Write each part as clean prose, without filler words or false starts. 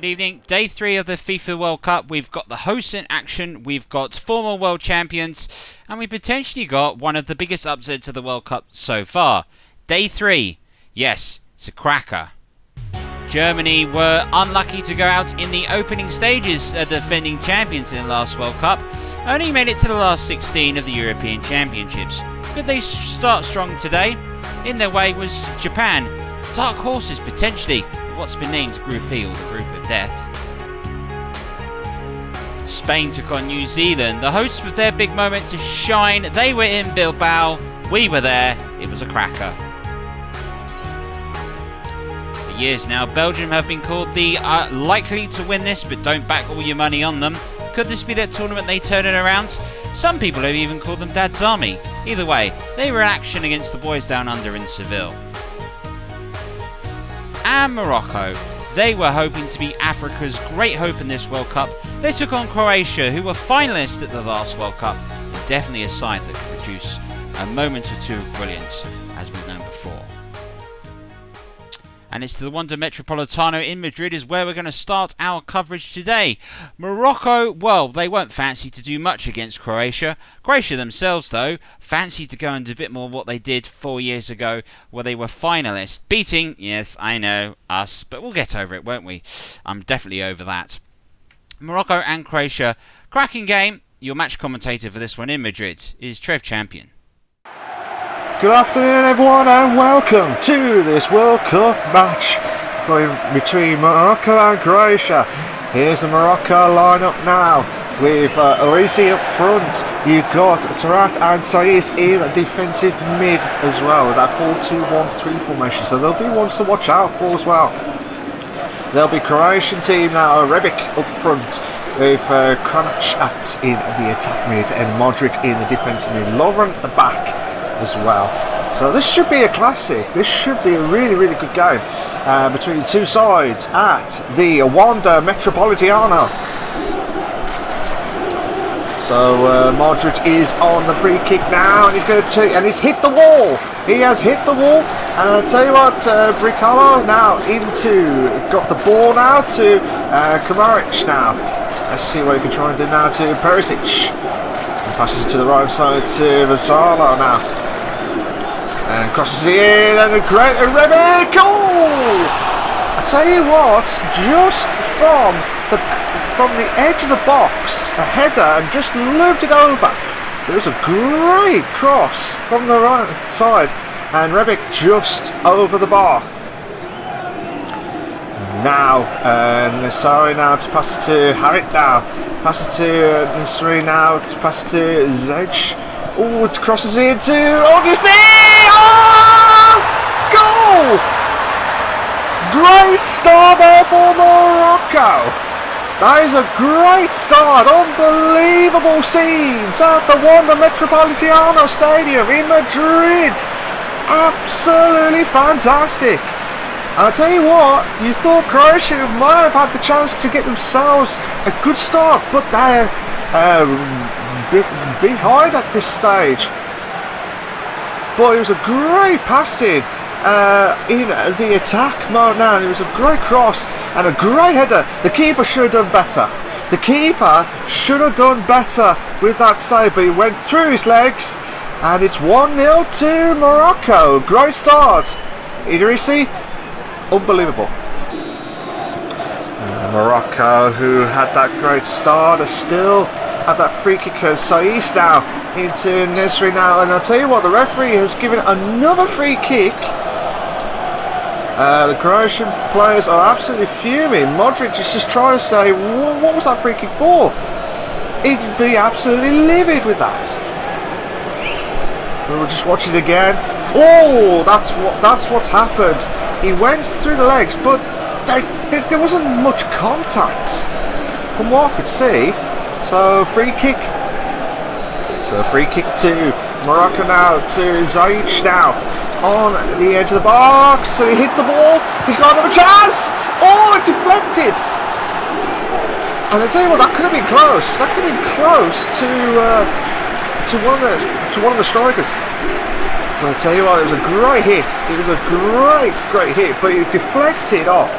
Good evening. Day 3 of the FIFA World Cup. We've got the hosts in action, we've got former world champions, and we potentially got one of the biggest upsets of the World Cup so far. Day 3. Yes, it's a cracker. Germany were unlucky to go out in the opening stages as defending champions in the last World Cup. Only made it to the last 16 of the European Championships. Could they start strong today? In their way was Japan. Dark horses potentially, of what's been named Group E, or the Group of Death. Spain took on New Zealand. The hosts with their big moment to shine. They were in Bilbao. We were there. It was a cracker. For years now, Belgium have been called the likely to win this, but don't back all your money on them. Could this be that tournament they turn it around? Some people have even called them Dad's Army. Either way, they were in action against the boys down under in Seville. And Morocco. They were hoping to be Africa's great hope in this World Cup. They took on Croatia, who were finalists at the last World Cup, and definitely a side that could produce a moment or two of brilliance, as we've known before. And it's to the Wanda Metropolitano in Madrid is where we're going to start our coverage today. Morocco, well, they weren't fancy to do much against Croatia. Croatia themselves, though, fancy to go and do a bit more what they did 4 years ago, where they were finalists. Beating, yes, I know, us, but we'll get over it, won't we? I'm definitely over that. Morocco and Croatia, cracking game. Your match commentator for this one in Madrid is Trev Champion. Good afternoon everyone and welcome to this World Cup match between Morocco and Croatia. Here's the Morocco lineup now with Orisi up front. You've got Tarat and Saiz in defensive mid as well with that 4-2-1-3 formation, so there'll be ones to watch out for as well. There'll be Croatian team now, Rebic up front with Kranac in the attack mid and Modric in the defensive mid, Lovren at the back as well. So this should be a classic. This should be a really, really good game between the two sides at the Wanda Metropolitano. So Modric is on the free kick now, and he's going to take, and he's hit the wall. He has hit the wall, and I'll tell you what, Bricalo now got the ball now to Kamaric now. Let's see what he can try and do now to Perisic. And passes it to the right side to Vazzala now. And crosses it in, and a great Rebic! Oh! I tell you what, just from the edge of the box, a header, and just looped it over. There was a great cross from the right side, and Rebic just over the bar. And now, Nasri now to pass to Harit now. Passes to Nasri now to pass to Zej. Oh, it crosses into Odyssey! Oh! Goal! Great start there for Morocco. That is a great start. Unbelievable scenes at the Wanda Metropolitano Stadium in Madrid. Absolutely fantastic. And I'll tell you what, you thought Croatia might have had the chance to get themselves a good start, but they're behind at this stage. But it was a great passing in the attack mode now. It was a great cross and a great header. The keeper should have done better. The keeper should have done better with that save, but he went through his legs, and it's 1-0 to Morocco. Great start. Idrissi, unbelievable. Morocco, who had that great start, are still at that free kick. Saiz now into Nesri now, and I'll tell you what, the referee has given another free kick. The Croatian players are absolutely fuming. Modric is just trying to say, what was that free kick for? He'd be absolutely livid with that. But we'll just watch it again. Oh, that's what's happened. He went through the legs, but there wasn't much contact from what I could see. So free kick to Morocco now, to Zaic now on the edge of the box, so he hits the ball. He's got another chance. Oh, it deflected. And I tell you what, that could have been close. That could have been close to one of the strikers. But I tell you what, it was a great hit. It was a great hit, but it deflected off.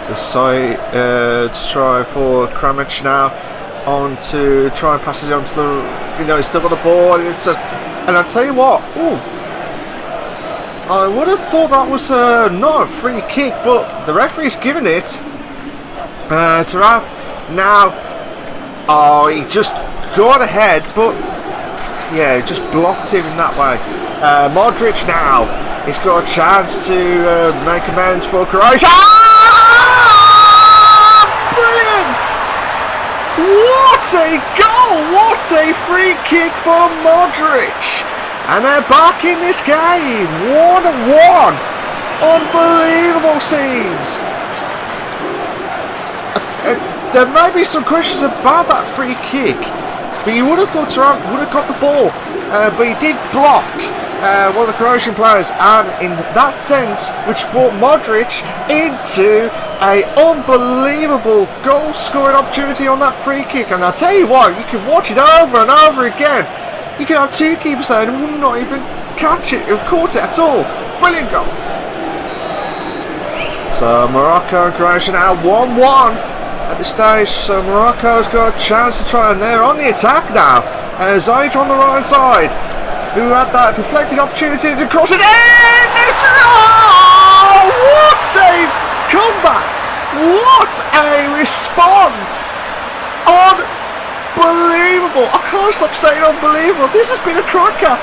to try for Kramic now. On to try and pass it on to the, he's still got the ball. And I'll tell you what, I would have thought that was not a free kick, but the referee's given it to Rab. Now, he just got ahead, but yeah, just blocked him in that way. Modric now, he's got a chance to make amends for Croatia. Brilliant! What a goal! What a free kick for Modric! And they're back in this game, 1-1. Unbelievable scenes. There may be some questions about that free kick, but you would have thought Turan would have got the ball, but he did block one of the Croatian players, and in that sense, which brought Modric into an unbelievable goal-scoring opportunity on that free kick. And I'll tell you what, you can watch it over and over again. You can have two keepers there and will not even catch it, or caught it at all. Brilliant goal. So Morocco and Croatia now 1-1 at this stage. So Morocco's got a chance to try, and they're on the attack now. Zayt on the right side, who had that deflected opportunity to cross it in. What a comeback! What a response! Unbelievable! I can't stop saying unbelievable. This has been a cracker.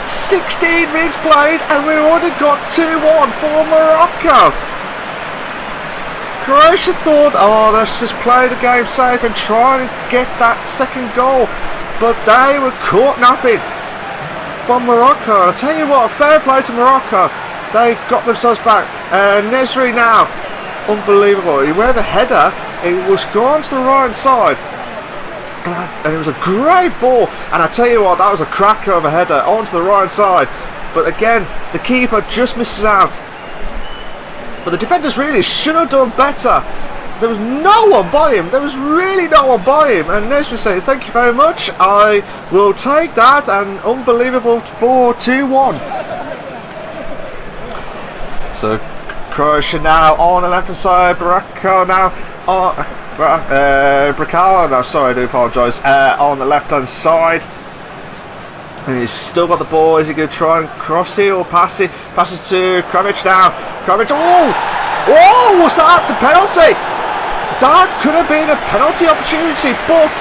16 minutes played, and we've already got 2-1 for Morocco. Croatia thought, let's just play the game safe and try and get that second goal, but they were caught napping from Morocco. I'll tell you what, fair play to Morocco. They got themselves back. Nesri now, unbelievable. He went a header. It was gone to the right side, and it was a great ball. And I tell you what, that was a cracker of a header onto the right side. But again, the keeper just misses out. But the defenders really should have done better. There was no one by him. There was really no one by him. And Nesri saying, thank you very much. I will take that. And unbelievable for 2-1. So Croatia now on the left hand side. Bracao now. Bracao now. Sorry, I do apologise. On the left hand side. And he's still got the ball. Is he going to try and cross it or pass it? Passes to Kramic now. Kramic. Oh, was that the penalty? That could have been a penalty opportunity, but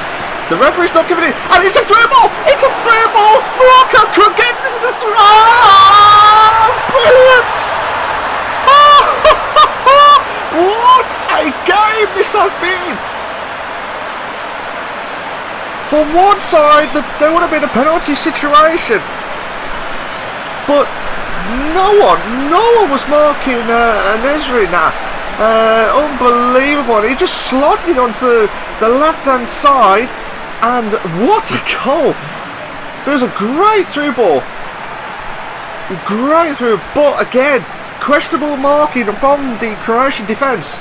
the referee's not giving it. And it's a through ball. It's a through ball. Morocco could get it to the throw. Oh, brilliant! What a game this has been. From one side, there would have been a penalty situation, but no one was marking Nesri now. Unbelievable. He just slotted onto the left-hand side, and what a goal! It was a great through ball. Great through, but again, questionable marking from the Croatian defence.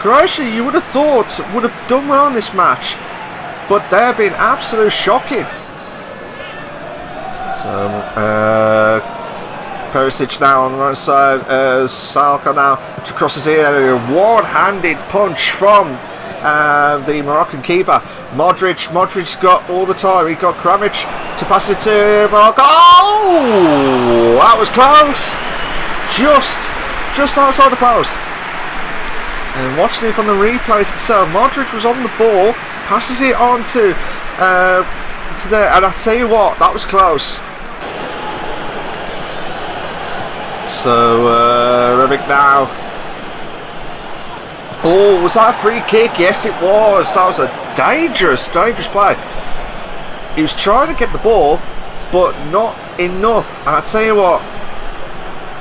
Croatia, you would have thought, would have done well in this match, but they've been absolutely shocking. So, Perisic now on the right side, Salka now to crosses in, a one-handed punch from the Moroccan keeper. Modric's got all the time. He got Kramic to pass it to Morocco. Oh, that was close. Just outside the post. And watching it from the replays itself, Modric was on the ball, passes it on to there, and I tell you what, that was close. So Rebic now. Oh, was that a free kick? Yes, it was. That was a dangerous play. He was trying to get the ball, but not enough. And I tell you what,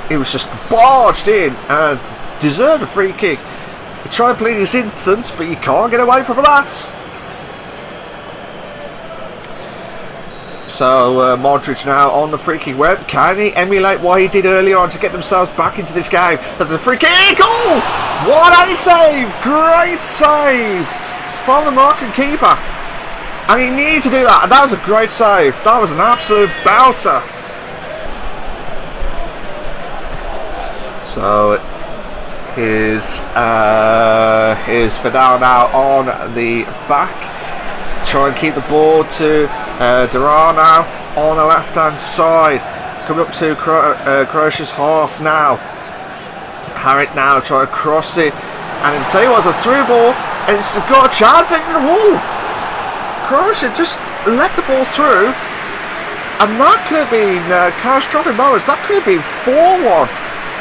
he was just barged in and deserved a free kick. He tried to plead his innocence, but you can't get away from that. So Modric now on the free kick. Where can he emulate what he did earlier on to get themselves back into this game? That's a free kick. Oh, what a save! Great save from the Moroccan keeper, and he needed to do that. And that was a great save. That was an absolute belter. So Here's Vidal now on the back. Try and keep the ball to Duran now on the left hand side. Coming up to Croatia's half now. Harit now trying to cross it. And I'll tell you what, it's a through ball. It's got a chance. Croatia just let the ball through. And that could have been catastrophic moments. That could have been 4-1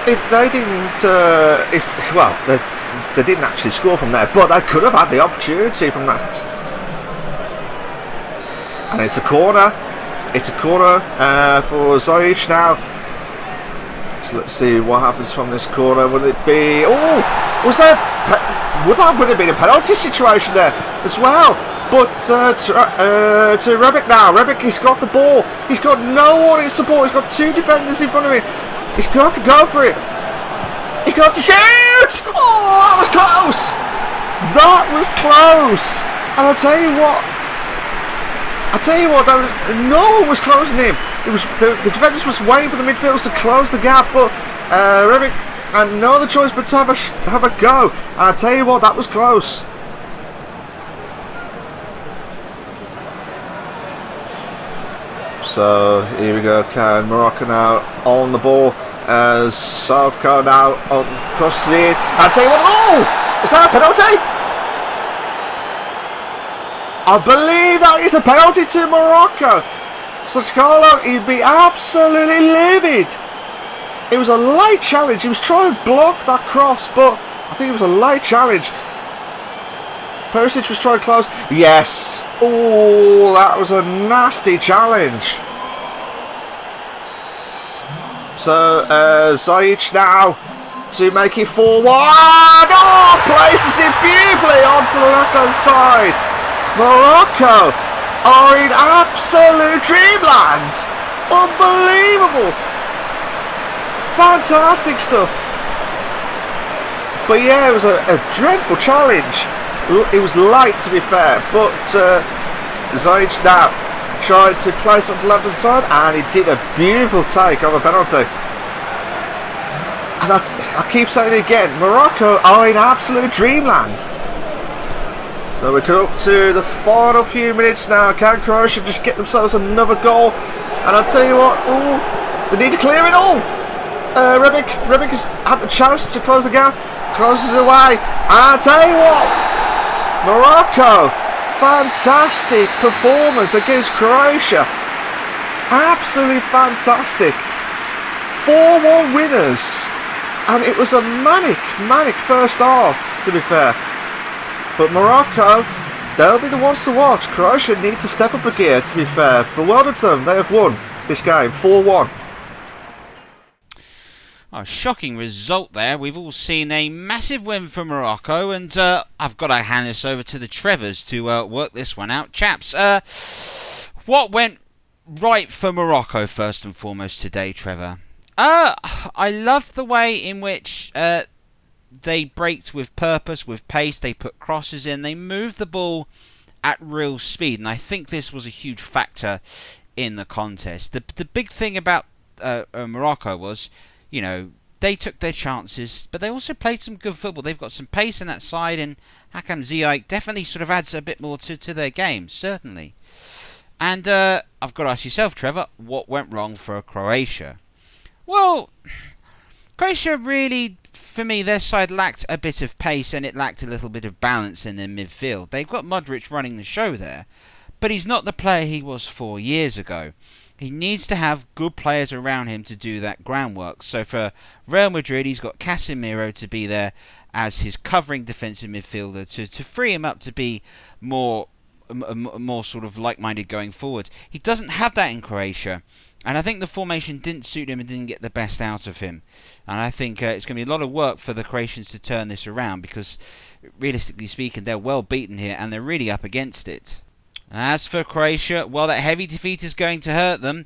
if they didn't. They didn't actually score from there, but they could have had the opportunity from that. And it's a corner. It's a corner for Zajic now. So let's see what happens from this corner. Would it be? Oh, was that? Would have been a penalty situation there as well? But to Rebic now. Rebic, he's got the ball. He's got no one in support. He's got two defenders in front of him. He's going to have to go for it. He's going to shoot. Oh, that was close. That was close. And I'll tell you what, no one was closing him. It was the defenders was waiting for the midfielders to close the gap, but Rebic had no other choice but to have a go. And I'll tell you what, that was close. So here we go. Can Morocco now on the ball as Salko now crosses in. I'll tell you what. Oh, is that a penalty? I believe that is a penalty to Morocco. So Carlo, he'd be absolutely livid. It was a late challenge. He was trying to block that cross, but I think it was a late challenge. Perisic was trying to close. Yes. Oh, that was a nasty challenge. So Zajic now to make it 4-1. Oh, places it beautifully onto the left-hand side. Morocco are in absolute dreamland. Unbelievable. Fantastic stuff. But yeah, it was a dreadful challenge. It was light, to be fair, but Zajic now tried to place onto the left-hand side, and he did a beautiful take of a penalty. And I keep saying it again, Morocco are in absolute dreamland. So we're coming up to the final few minutes now. Can Croatia just get themselves another goal? And I'll tell you what, they need to clear it all. Rebic has had the chance to close the gap, closes it away. And I'll tell you what, Morocco, fantastic performance against Croatia. Absolutely fantastic. 4-1 winners. And it was a manic first half, to be fair. But Morocco, they'll be the ones to watch. Croatia need to step up a gear, to be fair. But well done to them, they have won this game, 4-1. Oh, shocking result there. We've all seen a massive win for Morocco, and I've got to hand this over to the Trevors to work this one out. Chaps, what went right for Morocco first and foremost today, Trevor? I love the way in which they braked with purpose, with pace. They put crosses in. They moved the ball at real speed, and I think this was a huge factor in the contest. The big thing about Morocco was, you know, they took their chances, but they also played some good football. They've got some pace in that side, and Hakim Ziyech definitely sort of adds a bit more to their game, certainly. And I've got to ask yourself, Trevor, what went wrong for Croatia? Well, Croatia really, for me, their side lacked a bit of pace, and it lacked a little bit of balance in their midfield. They've got Modric running the show there, but he's not the player he was 4 years ago. He needs to have good players around him to do that groundwork. So for Real Madrid, he's got Casemiro to be there as his covering defensive midfielder to free him up to be more sort of like-minded going forward. He doesn't have that in Croatia, and I think the formation didn't suit him and didn't get the best out of him. And I think it's going to be a lot of work for the Croatians to turn this around, because realistically speaking, they're well beaten here and they're really up against it. As for Croatia, well, that heavy defeat is going to hurt them.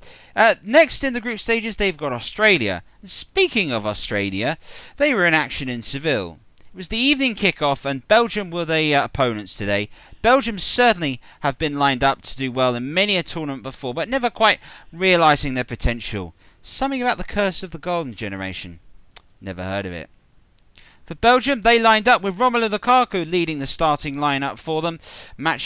Next in the group stages, they've got Australia. Speaking of Australia, they were in action in Seville. It was the evening kick-off, and Belgium were the opponents today. Belgium certainly have been lined up to do well in many a tournament before, but never quite realising their potential. Something about the curse of the golden generation. Never heard of it. For Belgium, they lined up with Romelu Lukaku leading the starting lineup for them. Man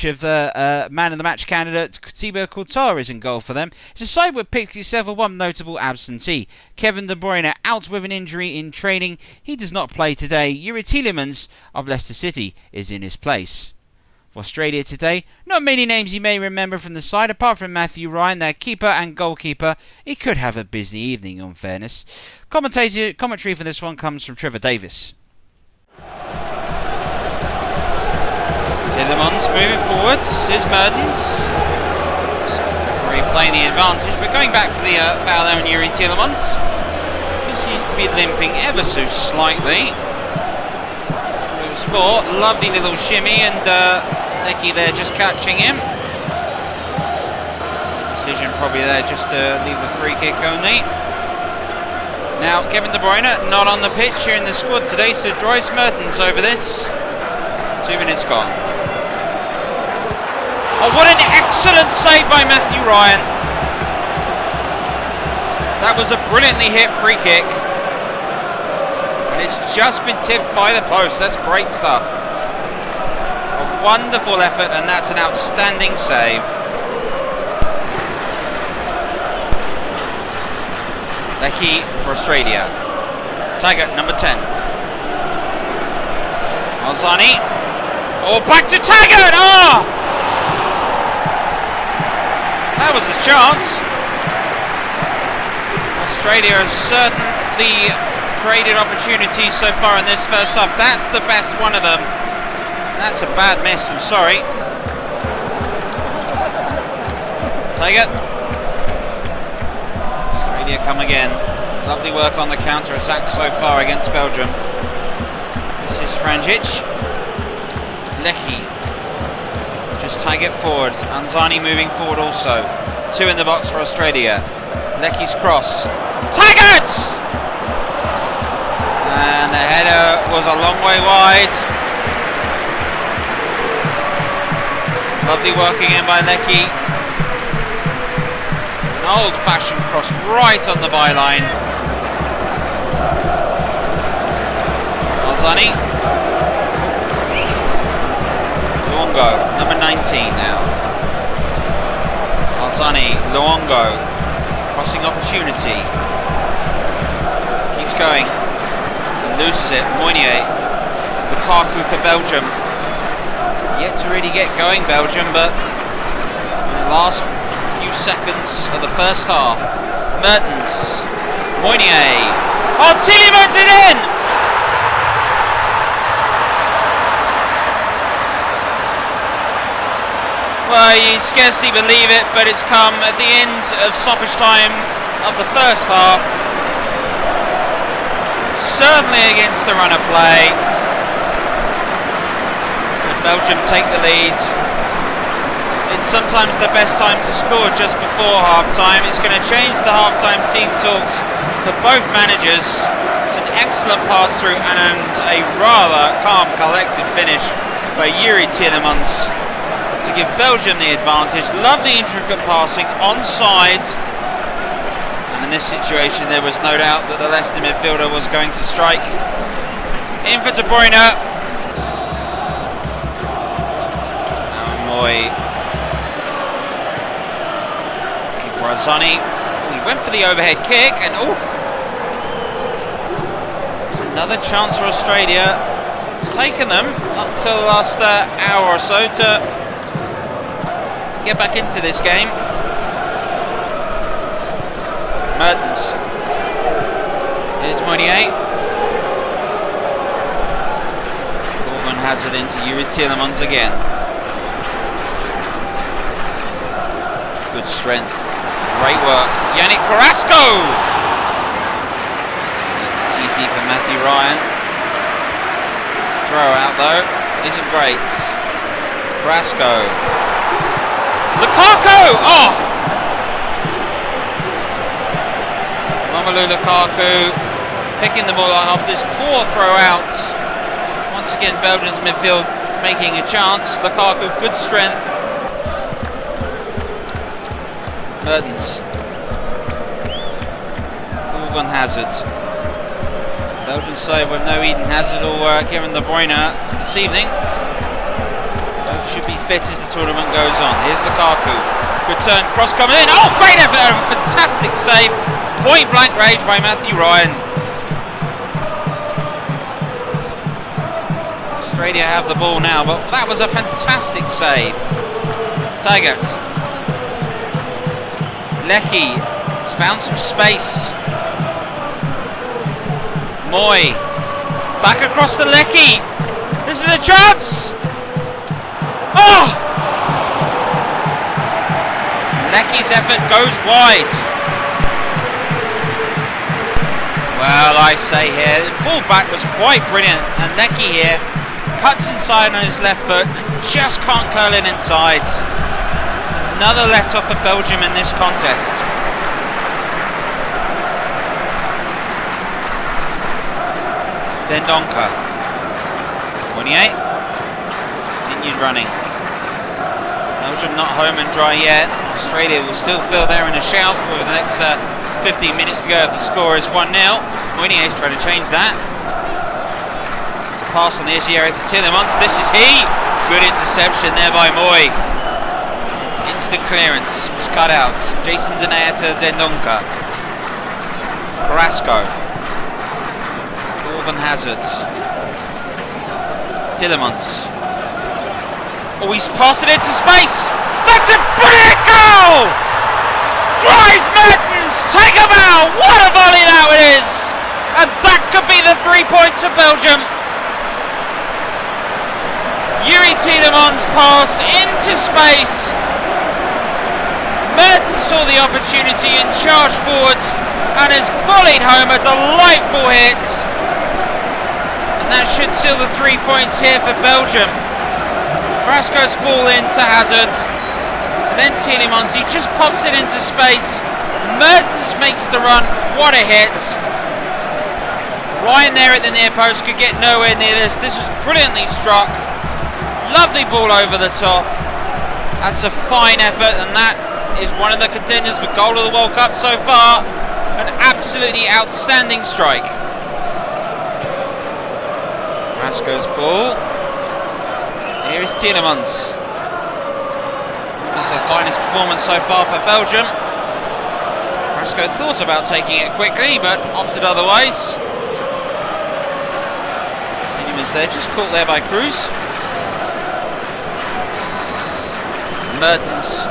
of the match candidate Thibaut Courtois is in goal for them. It's a side which picked itself with one notable absentee. Kevin De Bruyne out with an injury in training. He does not play today. Yuri Tielemans of Leicester City is in his place. For Australia today, not many names you may remember from the side, apart from Matthew Ryan, their keeper and goalkeeper. He could have a busy evening, in fairness. Commentary for this one comes from Trevor Davis. Tielemans moving forwards. Here's Mertens. Referee playing the advantage, but going back for the foul there on Yuri Tielemans. He seems to be limping ever so slightly. Moves for lovely little shimmy, and Lecky there just catching him. Decision probably there just to leave the free kick only. Now Kevin De Bruyne not on the pitch here in the squad today, so Dries Mertens over this. 2 minutes gone. Oh, what an excellent save by Matthew Ryan. That was a brilliantly hit free kick. And it's just been tipped by the post. That's great stuff. A wonderful effort, and that's an outstanding save. Lecky for Australia. Tiger, number 10. Alzani. Oh, back to Tiger! Oh! That was the chance. Australia has certainly created opportunities so far in this first half. That's the best one of them. That's a bad miss, I'm sorry. Tiger. Australia come again. Lovely work on the counter-attack so far against Belgium. This is Franjic. Lecky. Just Tiger forwards. Anzani moving forward also. 2 in the box for Australia. Lecky's cross. Taggart! And the header was a long way wide. Lovely working in by Lecky. An old-fashioned cross right on the byline. Alzani. Luongo, number 19 now. Alzani, Luongo. Crossing opportunity. Keeps going. And loses it. Moynier. Lukaku for Belgium. Yet to really get going, Belgium, but in the last few seconds of the first half. Mertens. Moynier. Oh, Tielemans it in! Well, you scarcely believe it, but it's come at the end of stoppage time of the first half. Certainly against the run of play. And Belgium take the lead. It's sometimes the best time to score just before half-time. It's going to change the half-time team talks for both managers. It's an excellent pass-through and a rather calm, collected finish by Yuri Tielemans to give Belgium the advantage. Lovely intricate passing onside. And in this situation there was no doubt that the Leicester midfielder was going to strike. In for De Bruyne. Now Moy. Looking for Alzani. He went for the overhead kick and another chance for Australia. It's taken them up till the last hour or so to get back into this game. Mertens. Here's Moynier. Gorman has it into Yuri Tielemans again. Good strength. Great work. Yannick Carrasco! That's easy for Matthew Ryan. His throw out though isn't great. Carrasco. Lukaku! Oh! Romelu Lukaku picking the ball off this poor throw out. Once again, Belgium's midfield making a chance. Lukaku, good strength. Mertens. Full-on hazard. Belgian side with no Eden Hazard or Kevin De Bruyne this evening. Both should be fit as the tournament goes on. Here's Lukaku. Good turn, cross coming in. Oh, great effort! A fantastic save. Point blank range by Matthew Ryan. Australia have the ball now, but that was a fantastic save. Taggart. Lecky has found some space. Moy. Back across to Lecky. This is a chance. Oh! Lecky's effort goes wide. Well, I say here, the ball back was quite brilliant, and Lecky here cuts inside on his left foot and just can't curl it inside. Another let-off for Belgium in this contest. Dendoncker. 28. Continued running. Belgium not home and dry yet. Australia will still feel they're in a shout for the next 15 minutes to go if the score is 1-0. Moynier's trying to change that. Pass on the edge of the area to Tillemans. This is he. Good interception there by Moy. Instant clearance. Was cut out. Jason Denayer to Dendoncker. Carrasco. Orban Hazard. Tillemans. Oh, he's passed it into space. That's a brilliant goal! Dries Mertens. Take him out. What a volley that is. And that could be the 3 points for Belgium. Yuri Tillemans' pass into space. Mertens saw the opportunity and charged forwards and has volleyed home a delightful hit. And that should seal the 3 points here for Belgium. Carrasco's ball into Hazard. And then Tillemans, he just pops it into space. Mertens makes the run. What a hit. Ryan there at the near post could get nowhere near this. This was brilliantly struck. Lovely ball over the top. That's a fine effort, and that is one of the contenders for goal of the World Cup so far. An absolutely outstanding strike. Carrasco's ball. Here is Tillemans. That's the finest performance so far for Belgium. Carrasco thought about taking it quickly, but opted otherwise. Tillemans there, just caught there by Cruz. Mertens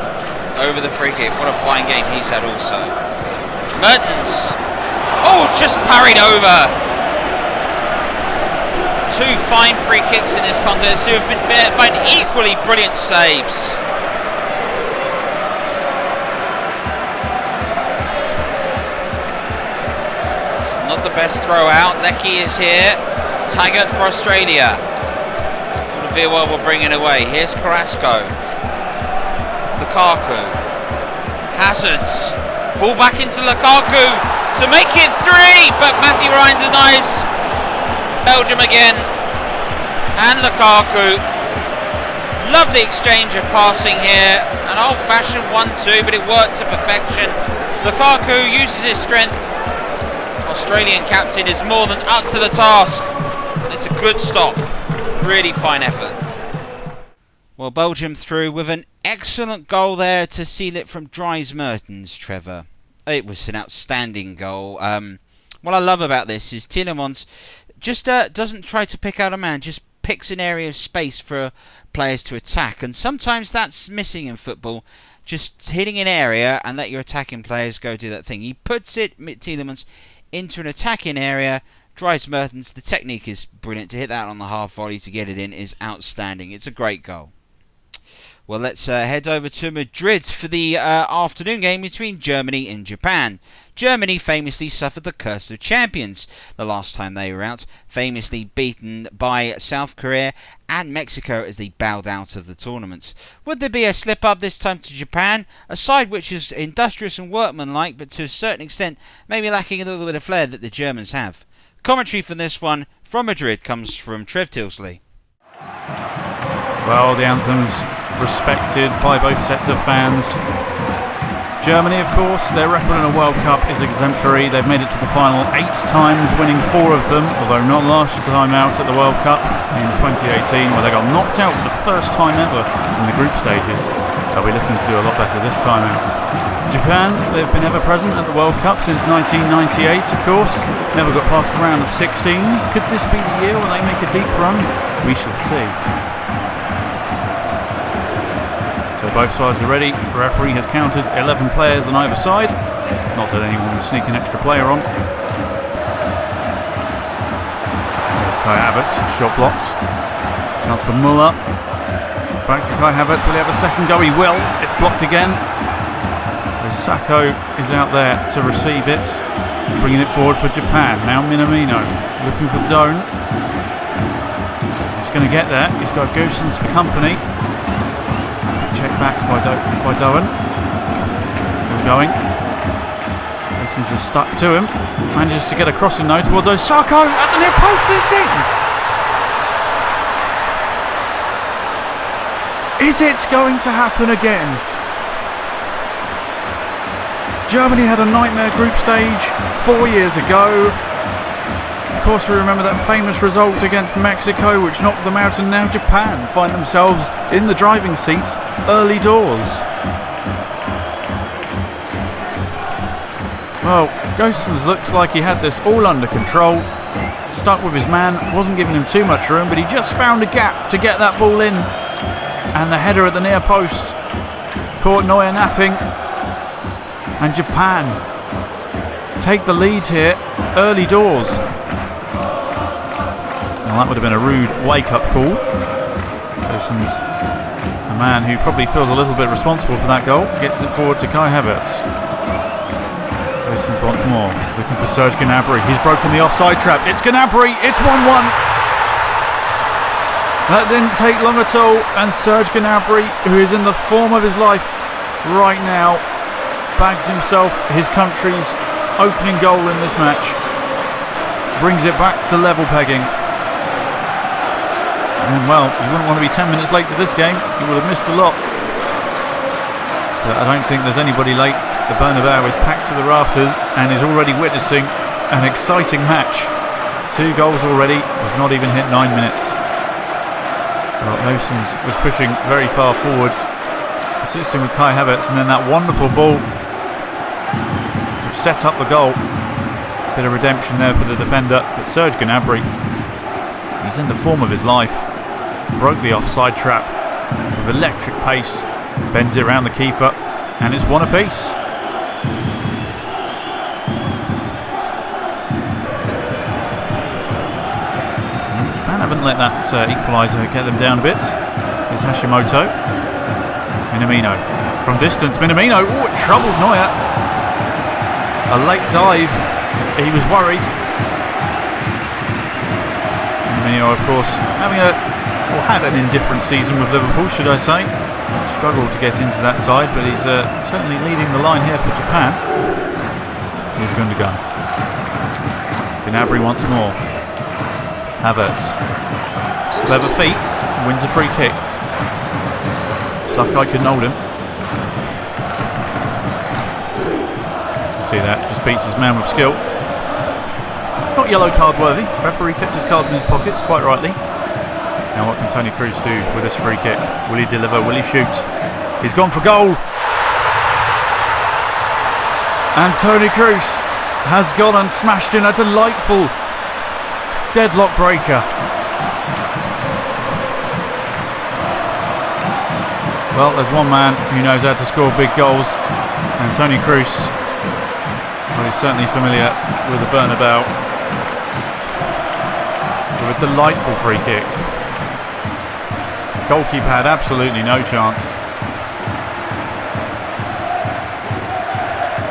over the free kick. What a fine game he's had also. Mertens. Oh, just parried over. Two fine free kicks in this contest who have been met by equally brilliant saves. It's not the best throw out. Lecky is here. Taggart for Australia. Veerwell will bring it away. Here's Carrasco. Lukaku. Hazards. Ball back into Lukaku to make it 3, but Matthew Ryan denies Belgium again. And Lukaku. Lovely exchange of passing here. An old-fashioned 1-2, but it worked to perfection. Lukaku uses his strength. Australian captain is more than up to the task. It's a good stop. Really fine effort. Well, Belgium through with an excellent goal there to seal it from Dries Mertens, Trevor. It was an outstanding goal. What I love about this is Tillemans just doesn't try to pick out a man, just picks an area of space for players to attack. And sometimes that's missing in football, just hitting an area and let your attacking players go do that thing. He puts it, Tillemans, into an attacking area. Dries Mertens, the technique is brilliant. To hit that on the half volley to get it in is outstanding. It's a great goal. Well, let's head over to Madrid for the afternoon game between Germany and Japan. Germany famously suffered the curse of champions the last time they were out, famously beaten by South Korea and Mexico as they bowed out of the tournament. Would there be a slip-up this time to Japan, a side which is industrious and workmanlike, but to a certain extent maybe lacking a little bit of flair that the Germans have? Commentary for this one from Madrid comes from Trev Tilsley. Well, the anthem's respected by both sets of fans. Germany, of course, their record in a World Cup is exemplary. They've made it to the final 8 times, winning 4 of them, although not last time out at the World Cup in 2018, where they got knocked out for the first time ever in the group stages. They'll be looking to do a lot better this time out. Japan, they've been ever present at the World Cup since 1998, of course. Never got past the round of 16. Could this be the year when they make a deep run? We shall see. So both sides are ready. The referee has counted 11 players on either side. Not that anyone would sneak an extra player on. There's Kai Havertz, shot blocked. Chance for Muller. Back to Kai Havertz. Will he have a second go? He will. It's blocked again. Sako is out there to receive it. Bringing it forward for Japan. Now Minamino looking for Doan. He's going to get there. He's got Goossens for company. Check back by Doan. Still going. Goossens is stuck to him. Manages to get a crossing though towards Osako at the near post. It's in. Is it going to happen again? Germany had a nightmare group stage 4 years ago. Of course, we remember that famous result against Mexico, which knocked them out, and now Japan find themselves in the driving seat early doors. Well, Goossens looks like he had this all under control. Stuck with his man, wasn't giving him too much room, but he just found a gap to get that ball in. And the header at the near post caught Neuer napping. And Japan take the lead here early doors. Well, that would have been a rude wake-up call. Goossens, a man who probably feels a little bit responsible for that goal, gets it forward to Kai Havertz. Goossens once more, looking for Serge Gnabry. He's broken the offside trap. It's Gnabry. It's 1-1. That didn't take long at all, and Serge Gnabry, who is in the form of his life right now, bags himself his country's opening goal in this match. Brings it back to level pegging. And well, you wouldn't want to be 10 minutes late to this game. You would have missed a lot. But I don't think there's anybody late. The Bernabeu is packed to the rafters and is already witnessing an exciting match. 2 goals already. We've not even hit 9 minutes. Well, Goossens was pushing very far forward, assisting with Kai Havertz, and then that wonderful ball which set up the goal. Bit of redemption there for the defender, but Serge Gnabry, he's in the form of his life. Broke the offside trap with electric pace, bends it around the keeper, and it's 1 apiece. Japan haven't let that equaliser get them down a bit. Here's Hashimoto. Minamino from distance. Minamino, oh, it troubled Neuer. A late dive. He was worried. Minamino, of course, had an indifferent season with Liverpool, should I say. Struggled to get into that side, but he's certainly leading the line here for Japan. Here's Gundogan. Gnabry once more. Havertz. Clever feet. Wins a free kick. Sakai could hold him. You see that, just beats his man with skill. Not yellow card worthy. Referee kept his cards in his pockets, quite rightly. Now what can Toni Kroos do with this free kick? Will he deliver? Will he shoot? He's gone for goal. And Toni Kroos has gone and smashed in a delightful deadlock breaker. Well, there's one man who knows how to score big goals, and Toni Kroos, well, he's certainly familiar with the Bernabeu. With a delightful free kick. Goalkeeper had absolutely no chance.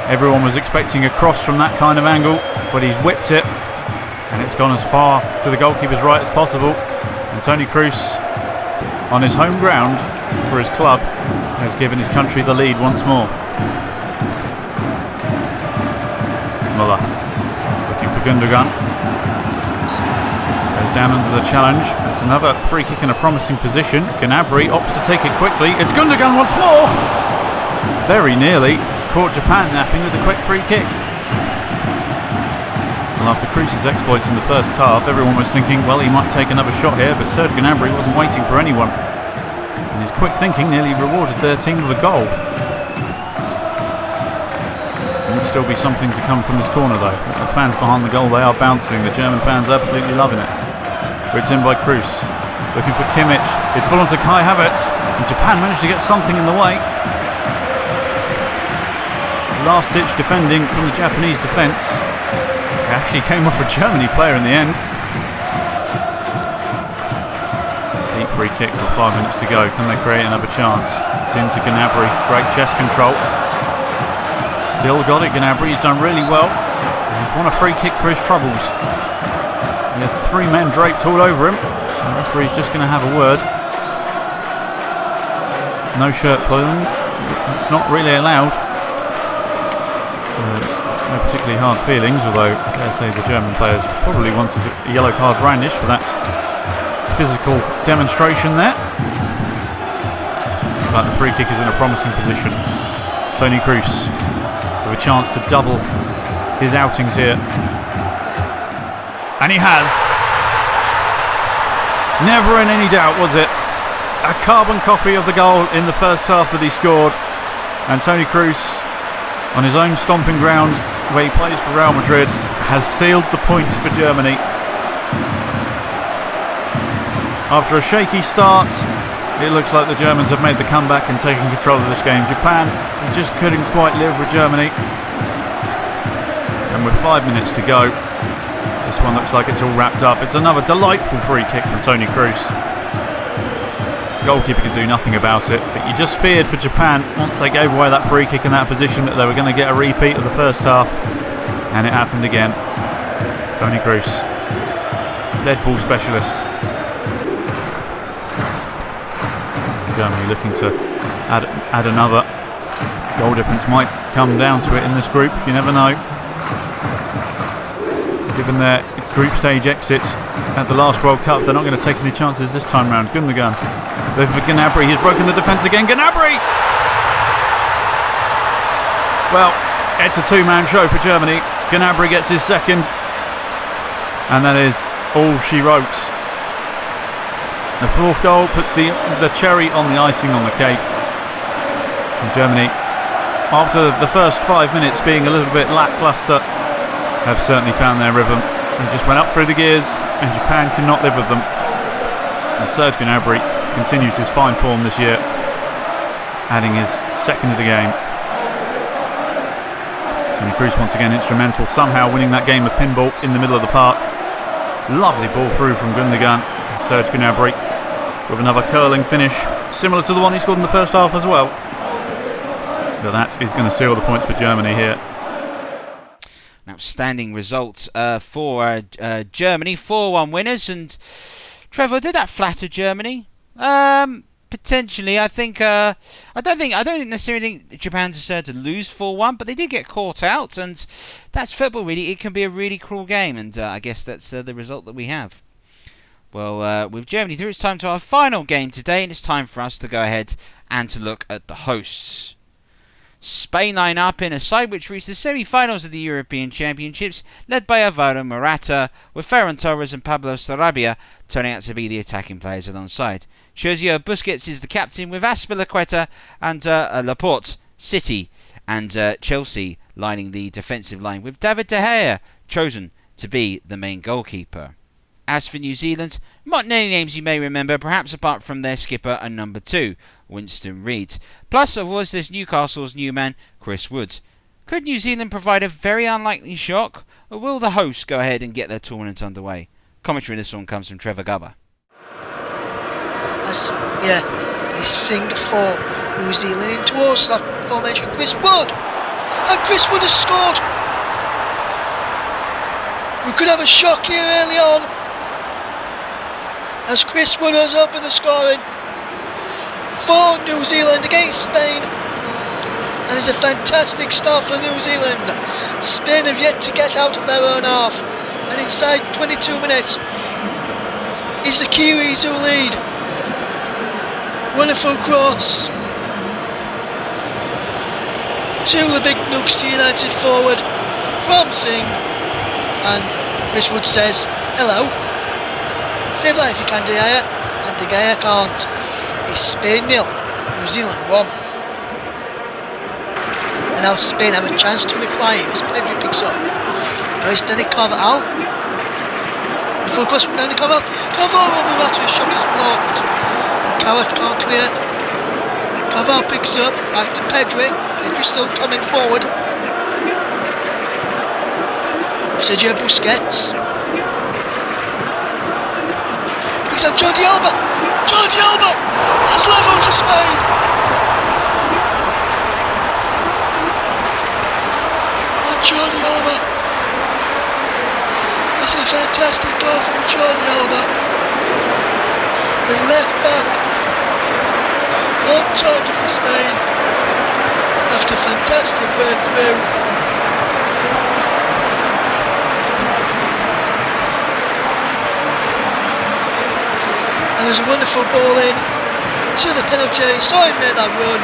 Everyone was expecting a cross from that kind of angle, but he's whipped it, and it's gone as far to the goalkeeper's right as possible. And Toni Kroos, on his home ground for his club, has given his country the lead once more. Muller looking for Gundogan. Goes down under the challenge. It's another free kick in a promising position. Gnabry opts to take it quickly. It's Gundogan once more. Very nearly caught Japan napping with a quick free kick. Well, after Cruz's exploits in the first half, everyone was thinking, well, he might take another shot here, but Serge Gnabry wasn't waiting for anyone. And his quick thinking nearly rewarded their team with a goal. There will still be something to come from this corner, though. The fans behind the goal, they are bouncing. The German fans absolutely loving it. Whipped in by Cruz. Looking for Kimmich. It's full on to Kai Havertz. And Japan managed to get something in the way. Last-ditch defending from the Japanese defence. It actually came off a Germany player in the end. Deep free kick with 5 minutes to go. Can they create another chance? It's into Gnabry. Great chest control. Still got it, Gnabry. He's done really well. He's won a free kick for his troubles. He has 3 men draped all over him. The referee's just going to have a word. No shirt pulling. It's not really allowed. So, no particularly hard feelings, although I dare say the German players probably wanted a yellow card brandished for that physical demonstration there. But the free kick is in a promising position. Toni Kroos with a chance to double his outings here. And he has. Never in any doubt, was it? A carbon copy of the goal in the first half that he scored. And Toni Kroos, on his own stomping ground where he plays for Real Madrid, has sealed the points for Germany. After a shaky start, it looks like the Germans have made the comeback and taken control of this game. Japan just couldn't quite live with Germany. And with 5 minutes to go, this one looks like it's all wrapped up. It's another delightful free kick from Toni Kroos. The goalkeeper could do nothing about it, but you just feared for Japan once they gave away that free kick in that position that they were going to get a repeat of the first half, and it happened again. Toni Kroos, dead ball specialist. Germany looking to add another. Goal difference might come down to it in this group, you never know. Given their group stage exits at the last World Cup, they're not going to take any chances this time round. Gundogan. Looking for Gnabry. He's broken the defence again. Gnabry! Well, it's a 2-man show for Germany. Gnabry gets his second. And that is all she wrote. The 4th goal puts the cherry on the icing on the cake. And Germany, after the first 5 minutes being a little bit lacklustre, have certainly found their rhythm and just went up through the gears, and Japan cannot live with them. And Serge Gnabry continues his fine form this year, adding his second of the game. Toni Kroos once again instrumental, somehow winning that game of pinball in the middle of the park. Lovely ball through from Gundogan. And Serge Gnabry with another curling finish, similar to the one he scored in the first half as well. But that is going to seal the points for Germany here. Outstanding results for Germany, 4-1 winners. And Trevor, did that flatter Germany? Potentially. I think I don't necessarily think Japan deserved to lose 4-1, but they did get caught out, and that's football. Really, it can be a really cruel game, and I guess that's the result that we have. Well, with Germany through, it's time to our final game today, and it's time for us to go ahead and to look at the hosts. Spain line up in a side which reached the semi-finals of the European Championships, led by Alvaro Morata, with Ferran Torres and Pablo Sarabia turning out to be the attacking players alongside. Sergio Busquets is the captain, with Azpilicueta and Laporte, City, and Chelsea lining the defensive line, with David De Gea chosen to be the main goalkeeper. As for New Zealand, not many names you may remember, perhaps apart from their skipper and number 2, Winston Reid. Plus, of course, there's Newcastle's new man, Chris Wood. Could New Zealand provide a very unlikely shock, or will the hosts go ahead and get their tournament underway? Commentary on this one comes from Trevor Gubber. He's singed for New Zealand in towards that formation. Chris Wood! And Chris Wood has scored! We could have a shock here early on, as Chris Wood has opened the scoring for New Zealand against Spain, and it's a fantastic start for New Zealand. Spain have yet to get out of their own half, and inside 22 minutes it's the Kiwis who lead. Wonderful cross, to the big Newcastle United forward from Singh, and Chris Wood says hello. Save that if you can, De Gea, and De Gea can't. It's Spain 0, New Zealand 1. And now Spain have a chance to reply as Pedri picks up. Now it's Danny Carvajal. The full cross from Danny Carvajal. Carvajal, that's his shot is blocked. And Carrot can't clear. Carvajal picks up, back to Pedri. Pedri still coming forward. Sergio Busquets. Picks up Jordi Alba. Jordi Alba has level for Spain. And Jordi Alba. It's a fantastic goal from Jordi Alba. The left back on target for Spain after fantastic breakthrough. And there's a wonderful ball in to the penalty. Saw him make that run.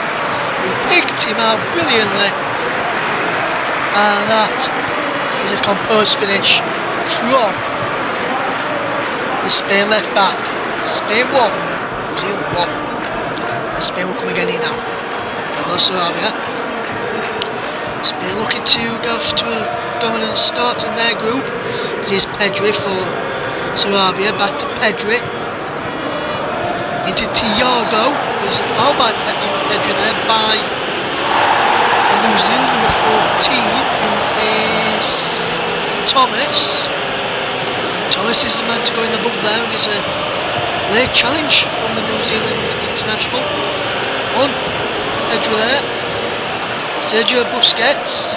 He picked him out brilliantly. And that is a composed finish from the Spain left back. Spain 1, New Zealand 1. And Spain will come again here now. There goes Sarabia. Spain looking to go to a dominant start in their group. This is Pedri for Sarabia. Back to Pedri. Into Thiago. There's a foul by Pedri there by New Zealand number 14, who is Thomas. And Thomas is the man to go in the book there, and it's a late challenge from the New Zealand international. On Pedri there. Sergio Busquets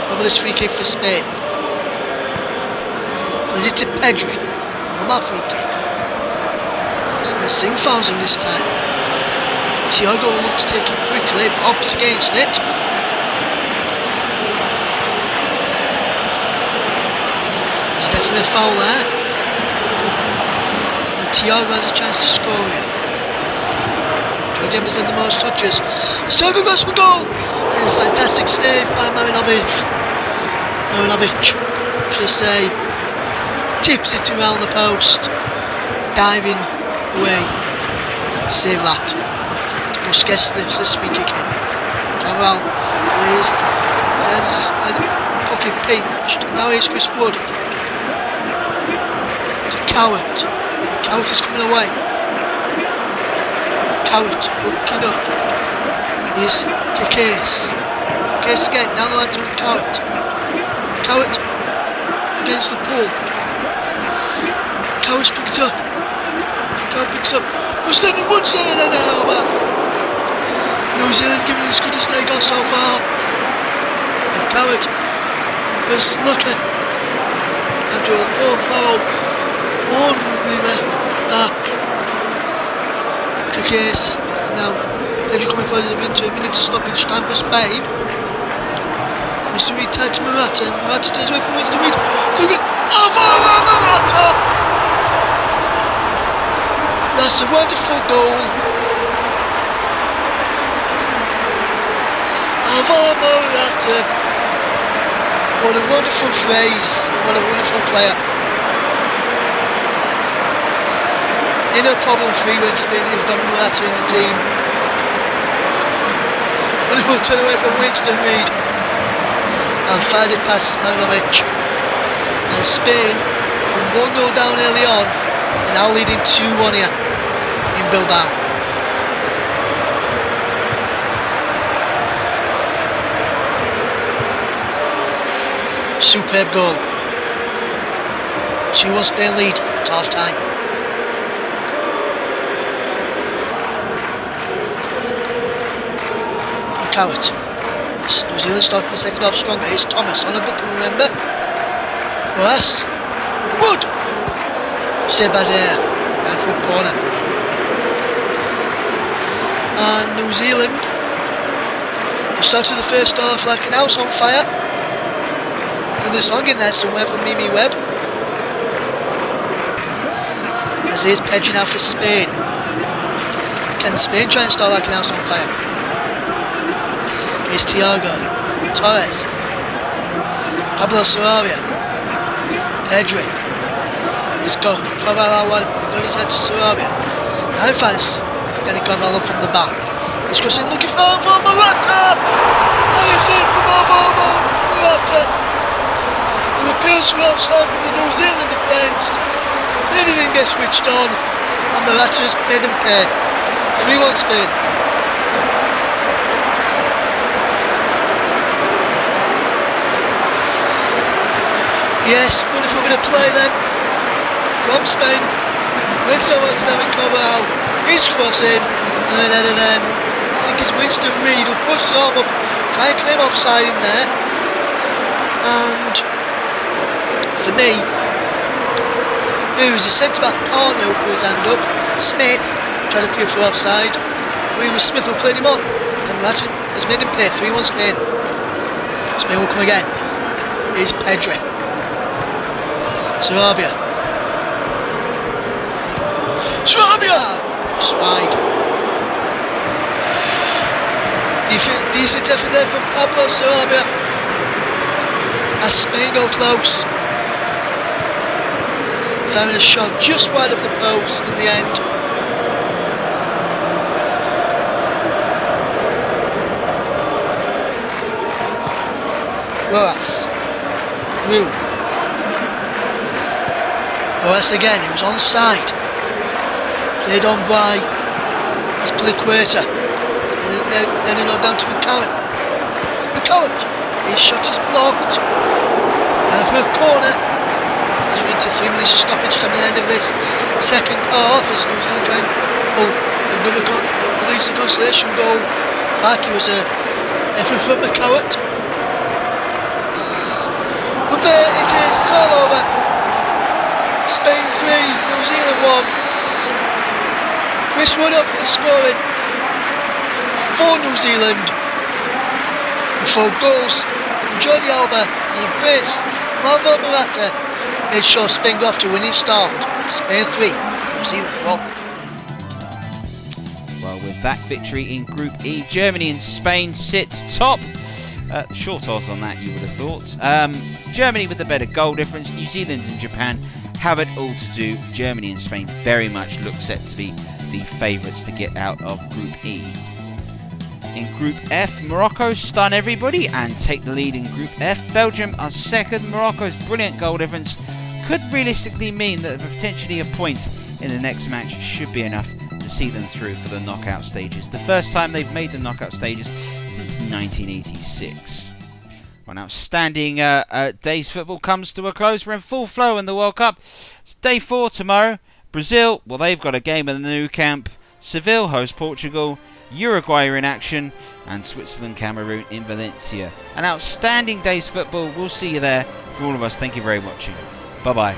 over this free kick for Spain. Plays it to Pedri on that free kick. And Singh fouls him this time. Thiago looks to take it quickly, but opts against it. There's definitely a foul there. And Thiago has a chance to score here. Jordi Alba's had the most touches. Thiago goes for goal! And a fantastic save by Marinovic. Should I say, tips it around the post, diving away to save that. Busquets lifts this free kick in. Carvajal plays. His head is fucking pinched. Now here's Chris Wood. To Cowart. Cowart is coming away. Cowart looking up. Here's Case. Case again, down the line to Cowart. Cowart against the pool. Cowart picks up. Cowart picks up. We're standing one side and over. New Zealand giving it as good as they got so far. And Cowart was lucky. After a poor foul on the left back. Case. And now Pedri coming forward into a minute to stoppage time for Spain. Mr. Reed tagged to Morata. Morata takes away from Mr. Reed. Morata! That's a wonderful goal. Morata. What a wonderful phrase. What a wonderful player. In a problem free when Spain have got Morata in the team. Wonderful turn away from Winston Reed. And fired it past Marinovic. And Spain, from 1-0 down early on, are now leading 2-1 here in Bilbao. Superb goal. 2-1 Spain lead at half time. Cowart. New Zealand started the second half stronger. Here's Thomas on a book, remember? Boas. Wood! Saved by there. Down for a corner. And New Zealand started the first half like an house on fire. And there's a song in there somewhere from Mimi Webb. As here's Pedri now for Spain. Can Spain try and start like an house on fire? It's Thiago, Torres, Pablo Sarabia, Pedri. He's got Carvalho one, got his head to Sarabia. Now fans, Danny Carvalho from the back. He's crossing, looking for Morata! And it's in for Morata! It appeals for offside from the New Zealand defence. They didn't get switched on, and Morata has paid and paid. 3-1 Spain. Yes, wonderful bit of play then from Spain. Makes over to David Carvalho. He's crossing, and then header then. I think it's Winston Reid who puts his arm up, trying to claim offside in there. And for me, it was a centre back partner who put his hand up. Smith tried to appeal for offside. It was Smith who played him on, and Martin has made him pay. 3-1 Spain. Spain will come again. Here's Pedri. Sarabia. Just wide. Decent effort there from Pablo Sarabia. As Spain go close. Firing a shot just wide of the post in the end. Rojas. Rojas again, it was onside. Played on by Azpilicueta. Then down to McCarran. His shot is blocked. And for a corner. As we're into 3 minutes of stoppage time at the end of this second half, as New Zealand trying to pull another at least a consolation goal back. It was a effort from McCarran. But there it is, it's all over. Spain 3, New Zealand 1. Chris Wood up for the scoring for New Zealand. With 4 goals from Jordi Alba and a brace from Alvaro Morata. Made sure Spain got off to a winning start. Spain 3, New Zealand 1. Well, with that victory in Group E, Germany and Spain sit top. Short odds on that, you would have thought. Germany with the better goal difference. New Zealand and Japan have it all to do. Germany and Spain very much look set to be the favourites to get out of Group E. In Group F, Morocco stun everybody and take the lead in Group F. Belgium are second. Morocco's brilliant goal difference could realistically mean that potentially a point in the next match should be enough to see them through for the knockout stages. The first time they've made the knockout stages since 1986. An outstanding day's football comes to a close. We're in full flow in the World Cup. It's day 4 tomorrow. Brazil, well, they've got a game in the Nou Camp. Seville host Portugal. Uruguay are in action. And Switzerland, Cameroon in Valencia. An outstanding day's football. We'll see you there. For all of us, thank you very much. Bye-bye.